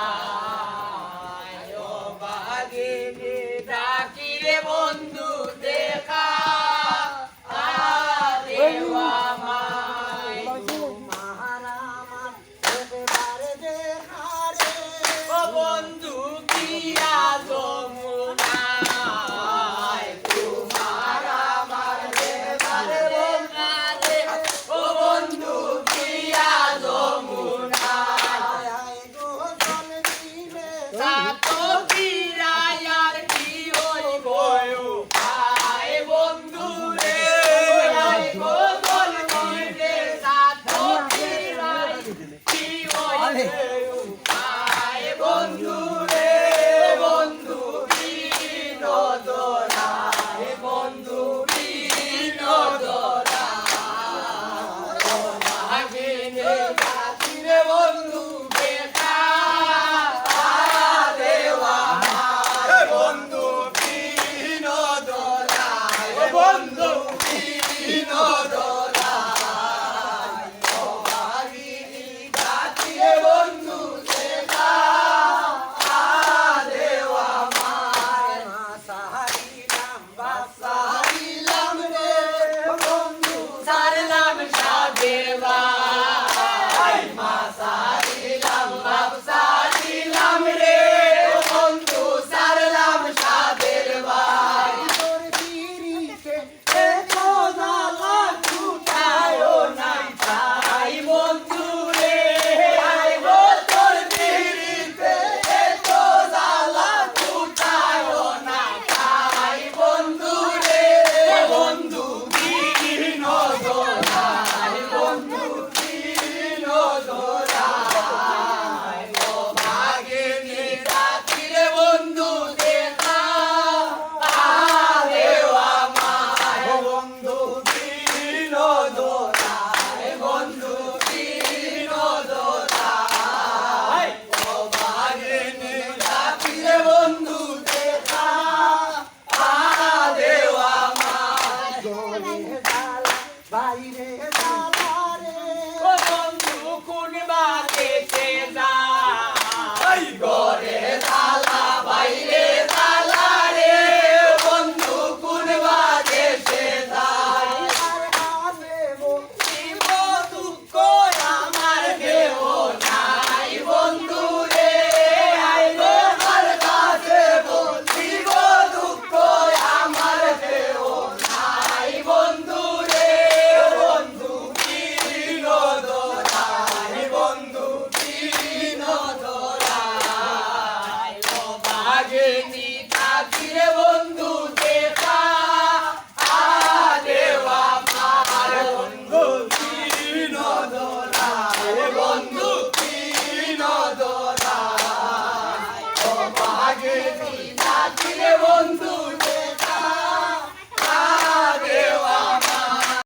নজরায় ও বাগিনী ডাকি রে বন্ধু দেখা দেওয়া মায় তোমার আমার একেবারে দেখা রে ও বন্ধু কিয়া যমুনায় তোমার আমার একেবারে দেখা রে ও বন্ধু কিয়া যমুনায় গো জল দিলে সাতো কিরায়ার কি হইব উপায় বন্ধু রে আই গো জল দিলে সাতো কিরায়ার কি হইব উপায় বন্ধু রে বন্ধু কি নজরায় বন্ধু কি নজরায় ও ভাগিনে ডাকি রে বন্ধু দেখা দেওয়া মায় বন্ধু কি নজরায় বন্ধু কি নজরায় ও ভাগিনী ডাকি রে বন্ধু দেখা দেওয়া মায় সাহারিলাম বাসারিলাম রে বন্ধু সারলাম সাদেবা মা সারিলাম বাপ সারিলাম রে বন্ধু সারলাম সাদের ভাই তোর পিরিতে এতো জ্বালা ছুটায়ও নাই তাই বন্ধু রে আই গো তোর পিরিতে এতো জ্বালা ছুটায়ও নাই তাই বন্ধু রে বন্ধু কি নজরায় বন্ধু কি নজরায় ও ভাগিনী ডাকি রে বন্ধু দেখা দেওয়া মায় বন্ধু কি নজরায় বন্ধু কি নজরায় ও ভাগিনী ডাকি রে বন্ধু দেখা দেওয়া মায় জলে জ্বালা বাইরে জ্বালা রে ও বন্ধু কোন বাতেতে যায় ঘরে তালা বাইরে তালা রে বন্ধু কোন বাতেতে যায় আর হাসে শিব দুঃখ আমার দেহ নাই বন্ধু রে আই গো আমার কাছে শিব দুঃখ আমার দেহ নাই বন্ধু রে বন্ধু কি নজরায় বন্ধু কি নজরায় ও ভাগিনী ডাকি রে বন্ধু দেখা দেওয়া মার বন্ধু কি নজরায় বন্ধু কি নজরায় ও ভাগিনী